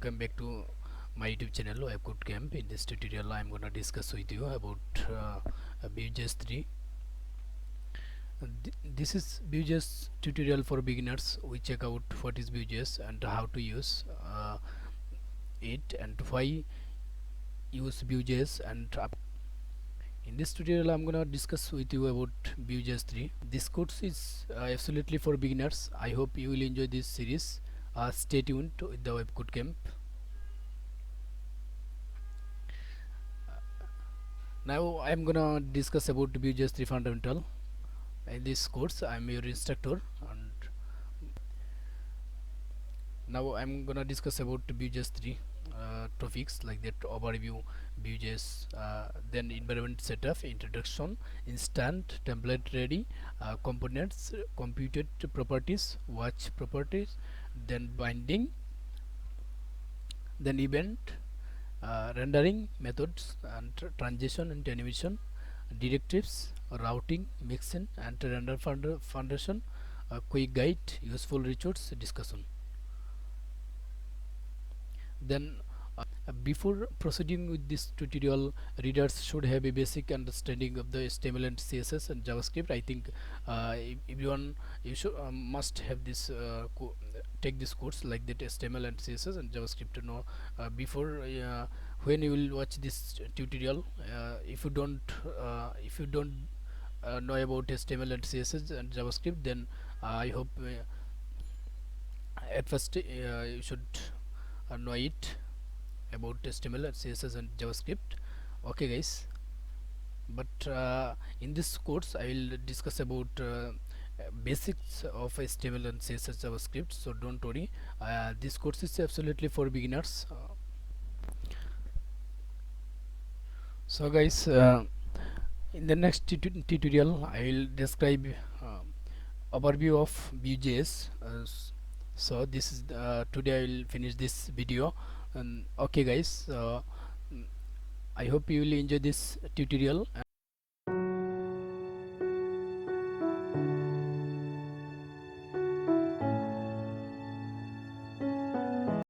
welcome back to my YouTube channel webcodecamp. In this tutorial I'm gonna discuss with you about Vue.js 3. This is Vue.js tutorial for beginners. We check out what is Vue.js and how to use it and why use Vue.js in this tutorial I'm gonna discuss with you about Vue.js 3. This course is absolutely for beginners. I hope you will enjoy this series. Stay tuned with the webcodecamp. Now I'm gonna discuss about Vue.js 3 fundamental. In this course I'm your instructor, and now I'm gonna discuss about Vue.js 3 topics like that: overview, Vue.js, then environment setup, introduction, instant, template ready, components, computed properties, watch properties, then binding, then event, rendering methods and transition and animation, directives, routing, mixin and render foundation, a quick guide, useful resource discussion. Then before proceeding with this tutorial, readers should have a basic understanding of the HTML and CSS and JavaScript. I think everyone you should must have this take this course like that, HTML and CSS and JavaScript to know before when you will watch this tutorial. If you don't know about HTML and CSS and JavaScript, then I hope at first you should know it about HTML and CSS and JavaScript. Okay guys, but in this course I will discuss about basics of HTML and CSS JavaScript, so don't worry, this course is absolutely for beginners. So guys, in the next tutorial I will describe overview of Vue.js. So this is today I will finish this video. And okay guys, I hope you will enjoy this tutorial.